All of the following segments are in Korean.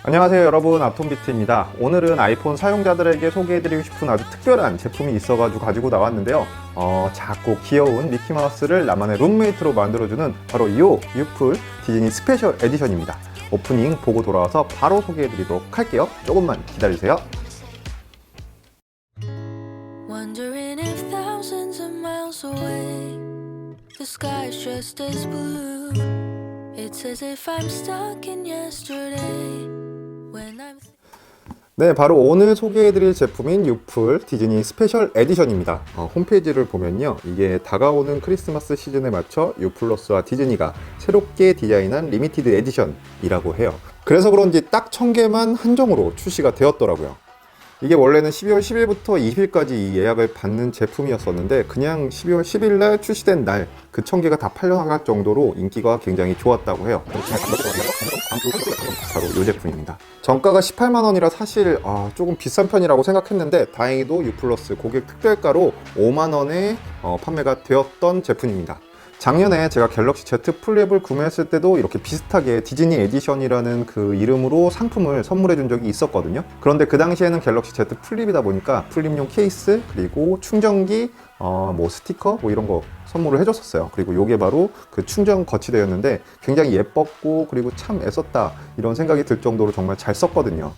안녕하세요 여러분, 아톰비트입니다. 오늘은 아이폰 사용자들에게 소개해드리고 싶은 아주 특별한 제품이 있어가지고 가지고 나왔는데요. 작고 귀여운 미키마우스를 나만의 룸메이트로 만들어주는 바로 이 유풀 디즈니 스페셜 에디션입니다. 오프닝 보고 돌아와서 바로 소개해드리도록 할게요. 조금만 기다리세요. Wondering if thousands of miles away the sky's just as blue. It's as if I'm stuck in yesterday when I'm 네, 바로 오늘 소개해드릴 제품인 유풀 디즈니 스페셜 에디션입니다. 홈페이지를 보면요, 이게 다가오는 크리스마스 시즌에 맞춰 유플러스와 디즈니가 새롭게 디자인한 리미티드 에디션이라고 해요. 그래서 그런지 딱 1000개만 한정으로 출시가 되었더라고요. 이게 원래는 12월 10일부터 20일까지 이 예약을 받는 제품이었었는데, 그냥 12월 10일 날 출시된 날 그 1000개가 다 팔려나갈 정도로 인기가 굉장히 좋았다고 해요. 바로 이 제품입니다. 정가가 18만원이라 사실 조금 비싼 편이라고 생각했는데, 다행히도 유플러스 고객 특별가로 5만원에 판매가 되었던 제품입니다. 작년에 제가 갤럭시 Z 플립을 구매했을 때도 이렇게 비슷하게 디즈니 에디션이라는 그 이름으로 상품을 선물해 준 적이 있었거든요. 그런데 그 당시에는 갤럭시 Z 플립이다 보니까 플립용 케이스, 그리고 충전기, 스티커 이런 거 선물을 해줬었어요. 그리고 이게 바로 그 충전 거치대였는데 굉장히 예뻤고, 그리고 참 애썼다 이런 생각이 들 정도로 정말 잘 썼거든요.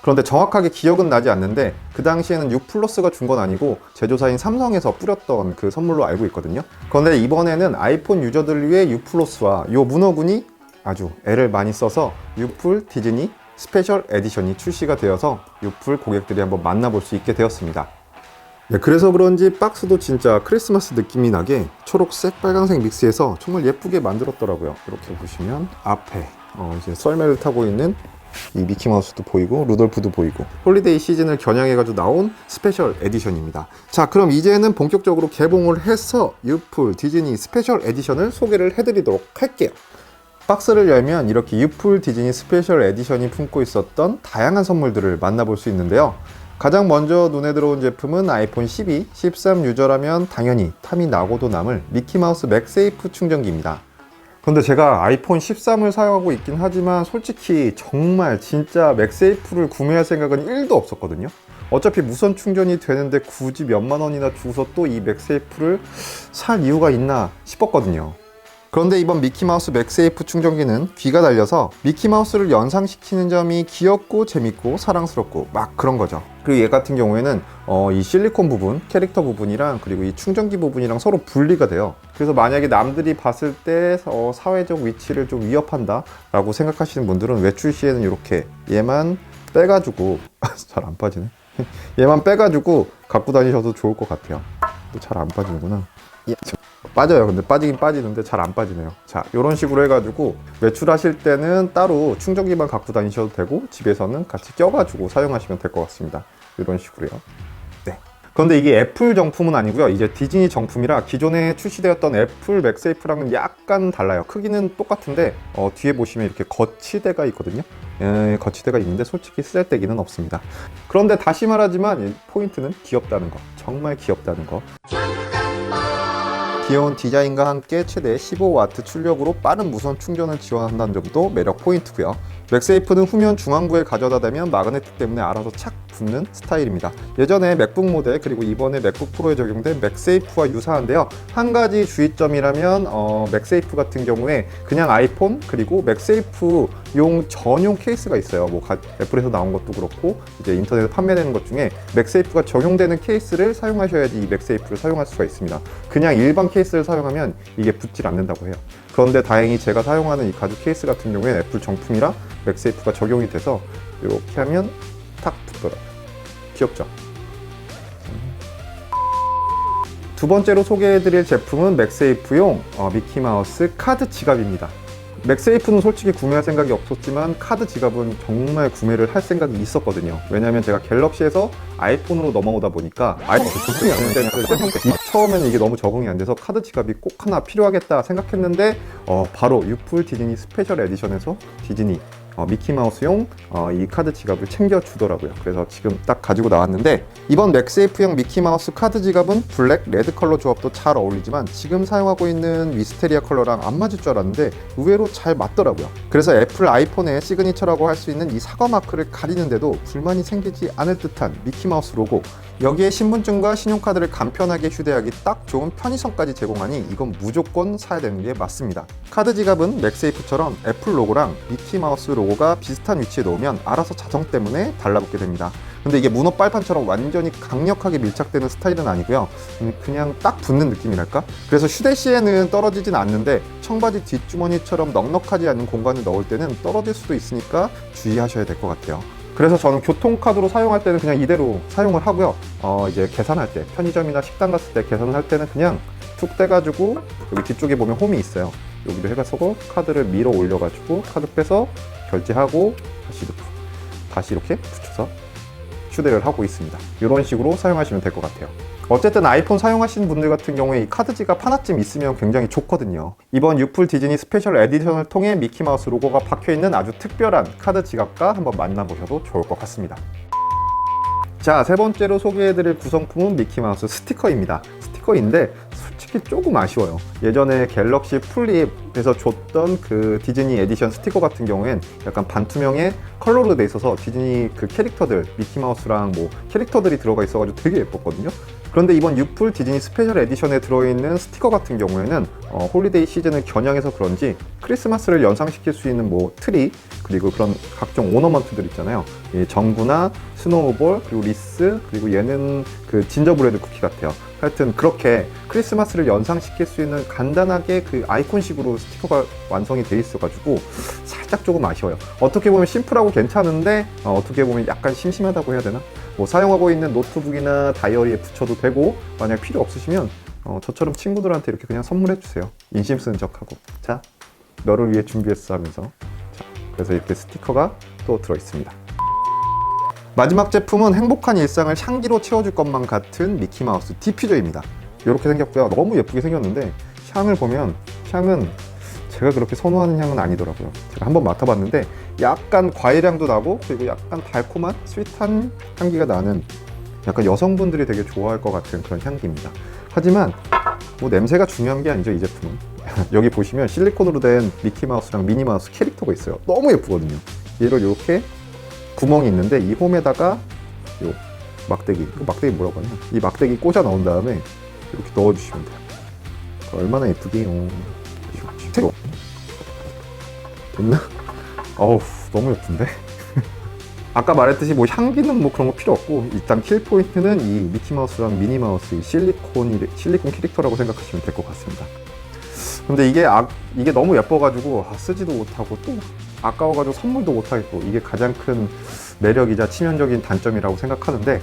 그런데 정확하게 기억은 나지 않는데, 그 당시에는 유플러스가 준 건 아니고 제조사인 삼성에서 뿌렸던 그 선물로 알고 있거든요. 그런데 이번에는 아이폰 유저들 위해 유플러스와 요 문어군이 아주 애를 많이 써서 유풀 디즈니 스페셜 에디션이 출시가 되어서 유풀 고객들이 한번 만나볼 수 있게 되었습니다. 네, 그래서 그런지 박스도 진짜 크리스마스 느낌이 나게 초록색, 빨간색 믹스해서 정말 예쁘게 만들었더라고요. 이렇게 보시면 앞에 이제 썰매를 타고 있는 이 미키마우스도 보이고 루돌프도 보이고, 홀리데이 시즌을 겨냥해가지고 나온 스페셜 에디션입니다. 자, 그럼 이제는 본격적으로 개봉을 해서 유풀 디즈니 스페셜 에디션을 소개를 해드리도록 할게요. 박스를 열면 이렇게 유풀 디즈니 스페셜 에디션이 품고 있었던 다양한 선물들을 만나볼 수 있는데요. 가장 먼저 눈에 들어온 제품은 아이폰 12, 13 유저라면 당연히 탐이 나고도 남을 미키마우스 맥세이프 충전기입니다. 근데 제가 아이폰 13을 사용하고 있긴 하지만 솔직히 정말 진짜 맥세이프를 구매할 생각은 1도 없었거든요. 어차피 무선 충전이 되는데 굳이 몇만 원이나 주고서 또 이 맥세이프를 살 이유가 있나 싶었거든요. 그런데 이번 미키마우스 맥세이프 충전기는 귀가 달려서 미키마우스를 연상시키는 점이 귀엽고 재밌고 사랑스럽고 막 그런 거죠. 그리고 얘 같은 경우에는 이 실리콘 부분, 캐릭터 부분이랑 그리고 이 충전기 부분이랑 서로 분리가 돼요. 그래서 만약에 남들이 봤을 때 사회적 위치를 좀 위협한다 라고 생각하시는 분들은 외출 시에는 이렇게 얘만 빼가지고 잘 안 빠지네. 얘만 빼가지고 갖고 다니셔도 좋을 것 같아요. 또 잘 안 빠지는구나. 빠져요. 근데 빠지긴 빠지는데 잘 안 빠지네요. 자, 이런 식으로 해가지고 외출하실 때는 따로 충전기만 갖고 다니셔도 되고, 집에서는 같이 껴가지고 사용하시면 될 것 같습니다. 이런 식으로요. 네. 그런데 이게 애플 정품은 아니고요. 이제 디즈니 정품이라 기존에 출시되었던 애플 맥세이프랑은 약간 달라요. 크기는 똑같은데 뒤에 보시면 이렇게 거치대가 있거든요. 거치대가 있는데 솔직히 쓸데기는 없습니다. 그런데 다시 말하지만 포인트는 귀엽다는 거. 정말 귀엽다는 거. 귀여운 디자인과 함께 최대 15W 출력으로 빠른 무선 충전을 지원한다는 점도 매력 포인트고요. 맥세이프는 후면 중앙부에 가져다 대면 마그네틱 때문에 알아서 착 붙는 스타일입니다. 예전에 맥북 모델 그리고 이번에 맥북 프로에 적용된 맥세이프와 유사한데요. 한 가지 주의점이라면 맥세이프 같은 경우에 그냥 아이폰 그리고 맥세이프용 전용 케이스가 있어요. 애플에서 나온 것도 그렇고 이제 인터넷에 판매되는 것 중에 맥세이프가 적용되는 케이스를 사용하셔야지 이 맥세이프를 사용할 수가 있습니다. 그냥 일반 케이스를 사용하면 이게 붙질 않는다고 해요. 그런데 다행히 제가 사용하는 이 가죽 케이스 같은 경우에는 애플 정품이라 맥세이프가 적용이 돼서 이렇게 하면 탁 붙더라고요. 귀엽죠? 두 번째로 소개해드릴 제품은 맥세이프용 미키마우스 카드 지갑입니다. 맥세이프는 솔직히 구매할 생각이 없었지만 카드 지갑은 정말 구매를 할 생각이 있었거든요. 왜냐면 제가 갤럭시에서 아이폰으로 넘어오다 보니까 아이폰 적응이 안 되는데 처음에는 이게 너무 적응이 안 돼서 카드 지갑이 꼭 하나 필요하겠다 생각했는데 바로 유풀 디즈니 스페셜 에디션에서 디즈니 미키마우스용 이 카드 지갑을 챙겨주더라고요. 그래서 지금 딱 가지고 나왔는데, 이번 맥세이프형 미키마우스 카드 지갑은 블랙, 레드 컬러 조합도 잘 어울리지만 지금 사용하고 있는 위스테리아 컬러랑 안 맞을 줄 알았는데 의외로 잘 맞더라고요. 그래서 애플 아이폰의 시그니처라고 할 수 있는 이 사과 마크를 가리는데도 불만이 생기지 않을 듯한 미키마우스 로고, 여기에 신분증과 신용카드를 간편하게 휴대하기 딱 좋은 편의성까지 제공하니 이건 무조건 사야 되는 게 맞습니다. 카드 지갑은 맥세이프처럼 애플 로고랑 미키마우스 로고가 비슷한 위치에 놓으면 알아서 자정 때문에 달라붙게 됩니다. 근데 이게 문어 빨판처럼 완전히 강력하게 밀착되는 스타일은 아니고요. 그냥 딱 붙는 느낌이랄까? 그래서 휴대 시에는 떨어지진 않는데 청바지 뒷주머니처럼 넉넉하지 않은 공간에 넣을 때는 떨어질 수도 있으니까 주의하셔야 될 것 같아요. 그래서 저는 교통카드로 사용할 때는 그냥 이대로 사용을 하고요. 이제 계산할 때, 편의점이나 식당 갔을 때 계산을 할 때는 그냥 툭 떼가지고 여기 뒤쪽에 보면 홈이 있어요. 여기로 해가지고 카드를 밀어 올려가지고 카드 빼서 결제하고 다시 이렇게 붙여서 휴대를 하고 있습니다. 이런 식으로 사용하시면 될 것 같아요. 어쨌든 아이폰 사용하시는 분들 같은 경우에 이 카드 지갑 하나쯤 있으면 굉장히 좋거든요. 이번 유풀 디즈니 스페셜 에디션을 통해 미키마우스 로고가 박혀있는 아주 특별한 카드 지갑과 한번 만나보셔도 좋을 것 같습니다. 자, 세 번째로 소개해드릴 구성품은 미키마우스 스티커입니다. 스티커인데 솔직히 조금 아쉬워요. 예전에 갤럭시 플립에서 줬던 그 디즈니 에디션 스티커 같은 경우엔 약간 반투명의 컬러로 돼 있어서 디즈니 그 캐릭터들, 미키마우스랑 뭐 캐릭터들이 들어가 있어가지고 되게 예뻤거든요. 그런데 이번 유풀 디즈니 스페셜 에디션에 들어있는 스티커 같은 경우에는 홀리데이 시즌을 겨냥해서 그런지 크리스마스를 연상시킬 수 있는 뭐 트리, 그리고 그런 각종 오너먼트들 있잖아요. 전구나 스노우볼, 그리고 리스, 그리고 얘는 그 진저브레드 쿠키 같아요. 하여튼 그렇게 크리스마스를 연상시킬 수 있는 간단하게 그 아이콘식으로 스티커가 완성이 돼 있어가지고 살짝 조금 아쉬워요. 어떻게 보면 심플하고 괜찮은데 어떻게 보면 약간 심심하다고 해야 되나? 뭐 사용하고 있는 노트북이나 다이어리에 붙여도 되고, 만약 필요 없으시면 저처럼 친구들한테 이렇게 그냥 선물해 주세요. 인심 쓰는 척하고, 자, 너를 위해 준비했어 하면서. 자, 그래서 이렇게 스티커가 또 들어있습니다. 마지막 제품은 행복한 일상을 향기로 채워줄 것만 같은 미키마우스 디퓨저입니다. 이렇게 생겼고요. 너무 예쁘게 생겼는데 향을 보면, 향은 제가 그렇게 선호하는 향은 아니더라고요. 제가 한번 맡아봤는데 약간 과일향도 나고, 그리고 약간 달콤한 스윗한 향기가 나는, 약간 여성분들이 되게 좋아할 것 같은 그런 향기입니다. 하지만 뭐 냄새가 중요한 게 아니죠, 이 제품은. 여기 보시면 실리콘으로 된 미키마우스랑 미니마우스 캐릭터가 있어요. 너무 예쁘거든요. 얘를 이렇게 구멍이 있는데 이 홈에다가 요 막대기, 그 막대기 뭐라고 하냐, 이 막대기 꽂아 넣은 다음에 이렇게 넣어주시면 돼요. 얼마나 예쁘게요. 됐나? 어우, 너무 예쁜데? 아까 말했듯이 뭐 향기는 뭐 그런 거 필요 없고, 일단 킬 포인트는 이 미키마우스랑 미니마우스 이 실리콘 캐릭터라고 생각하시면 될 것 같습니다. 근데 이게 너무 예뻐가지고 쓰지도 못하고 또 아까워가지고 선물도 못하겠고, 이게 가장 큰 매력이자 치명적인 단점이라고 생각하는데,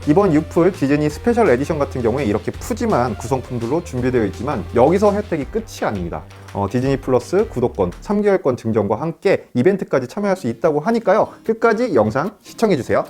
이번 유풀 디즈니 스페셜 에디션 같은 경우에 이렇게 푸짐한 구성품들로 준비되어 있지만 여기서 혜택이 끝이 아닙니다. 디즈니 플러스 구독권, 3개월권 증정과 함께 이벤트까지 참여할 수 있다고 하니까요. 끝까지 영상 시청해주세요.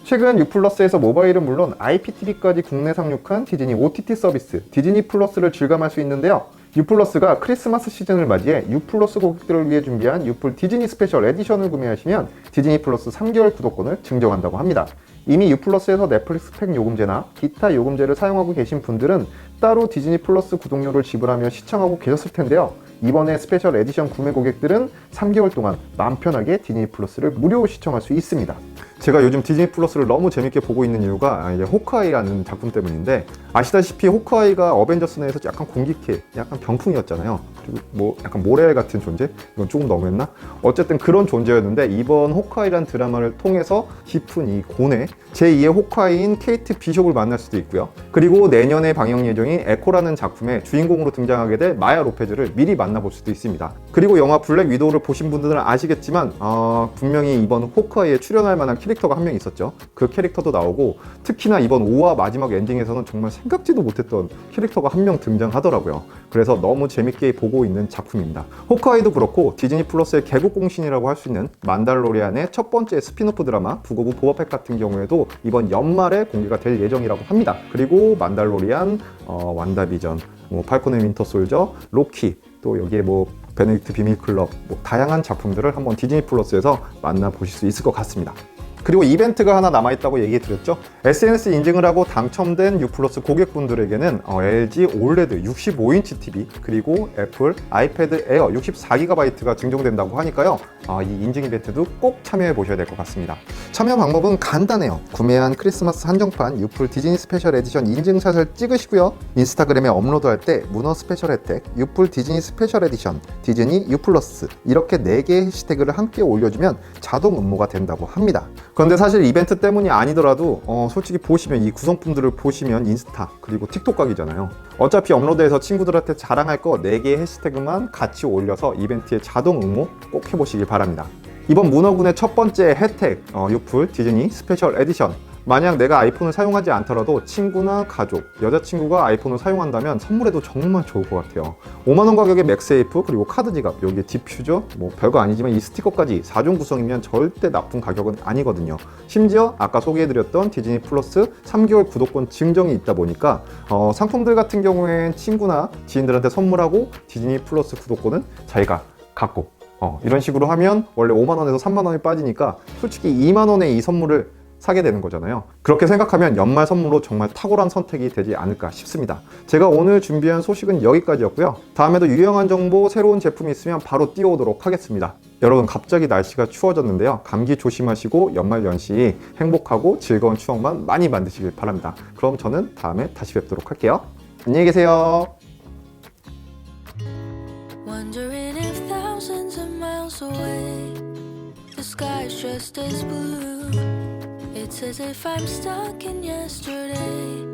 최근 유플러스에서 모바일은 물론 IPTV까지 국내 상륙한 디즈니 OTT 서비스 디즈니 플러스를 즐감할 수 있는데요. 유플러스가 크리스마스 시즌을 맞이해 유플러스 고객들을 위해 준비한 유플 디즈니 스페셜 에디션을 구매하시면 디즈니 플러스 3개월 구독권을 증정한다고 합니다. 이미 유플러스에서 넷플릭스 팩 요금제나 기타 요금제를 사용하고 계신 분들은 따로 디즈니 플러스 구독료를 지불하며 시청하고 계셨을 텐데요. 이번에 스페셜 에디션 구매 고객들은 3개월 동안 마음 편하게 디즈니 플러스를 무료 시청할 수 있습니다. 제가 요즘 디즈니 플러스를 너무 재밌게 보고 있는 이유가 이제 호크아이라는 작품 때문인데, 아시다시피 호크아이가 어벤져스 내에서 약간 공기캐, 약간 병풍이었잖아요. 그리고 뭐 약간 모렐 같은 존재? 이건 조금 너무했나? 어쨌든 그런 존재였는데, 이번 호크아이라는 드라마를 통해서 깊은 이 고뇌, 제2의 호크아이인 케이트 비숍을 만날 수도 있고요. 그리고 내년에 방영 예정인 에코라는 작품의 주인공으로 등장하게 될 마야 로페즈를 미리 만나볼 수도 있습니다. 그리고 영화 블랙 위도우를 보신 분들은 아시겠지만 분명히 이번 호크아이에 출연할 만한 캐릭터가 한 명 있었죠. 그 캐릭터도 나오고, 특히나 이번 5화 마지막 엔딩에서는 정말 생각지도 못했던 캐릭터가 한 명 등장하더라고요. 그래서 너무 재밌게 보고 있는 작품입니다. 호크아이도 그렇고 디즈니 플러스의 개국공신이라고 할 수 있는 만달로리안의 첫 번째 스피노프 드라마 북 오브 보바펫 같은 경우에도 이번 연말에 공개가 될 예정이라고 합니다. 그리고 만달로리안, 완다비전, 팔콘 앤 윈터 솔저, 로키, 또 여기에 뭐 베네딕트 비밀클럽, 다양한 작품들을 한번 디즈니 플러스에서 만나보실 수 있을 것 같습니다. 그리고 이벤트가 하나 남아있다고 얘기 드렸죠. SNS 인증을 하고 당첨된 U 플러스 고객분들에게는 LG OLED 65인치 TV 그리고 애플 아이패드 에어 64GB가 증정된다고 하니까요. 이 인증 이벤트도 꼭 참여해 보셔야 될 것 같습니다. 참여 방법은 간단해요. 구매한 크리스마스 한정판 유플 디즈니 스페셜 에디션 인증샷을 찍으시고요. 인스타그램에 업로드할 때 문어 스페셜 혜택, 유플 디즈니 스페셜 에디션, 디즈니 U 플러스 이렇게 4개의 해시태그를 함께 올려주면 자동 응모가 된다고 합니다. 그런데 사실 이벤트 때문이 아니더라도 솔직히 보시면 이 구성품들을 보시면 인스타 그리고 틱톡 각이잖아요. 어차피 업로드해서 친구들한테 자랑할 거 4개의 해시태그만 같이 올려서 이벤트에 자동 응모 꼭 해보시길 바랍니다. 이번 문어군의 첫 번째 혜택 유플 디즈니 스페셜 에디션, 만약 내가 아이폰을 사용하지 않더라도 친구나 가족, 여자친구가 아이폰을 사용한다면 선물해도 정말 좋을 것 같아요. 5만원 가격의 맥세이프 그리고 카드 지갑, 여기에 디퓨저, 별거 아니지만 이 스티커까지 4종 구성이면 절대 나쁜 가격은 아니거든요. 심지어 아까 소개해드렸던 디즈니 플러스 3개월 구독권 증정이 있다 보니까 상품들 같은 경우엔 친구나 지인들한테 선물하고 디즈니 플러스 구독권은 자기가 갖고 이런 식으로 하면 원래 5만원에서 3만원이 빠지니까 솔직히 2만원의 이 선물을 사게 되는 거잖아요. 그렇게 생각하면 연말 선물로 정말 탁월한 선택이 되지 않을까 싶습니다. 제가 오늘 준비한 소식은 여기까지였고요. 다음에도 유용한 정보, 새로운 제품이 있으면 바로 띄워오도록 하겠습니다. 여러분, 갑자기 날씨가 추워졌는데요. 감기 조심하시고 연말 연시 행복하고 즐거운 추억만 많이 만드시길 바랍니다. 그럼 저는 다음에 다시 뵙도록 할게요. 안녕히 계세요. Wondering if thousands of miles away, the sky's just as blue. It's as if I'm stuck in yesterday.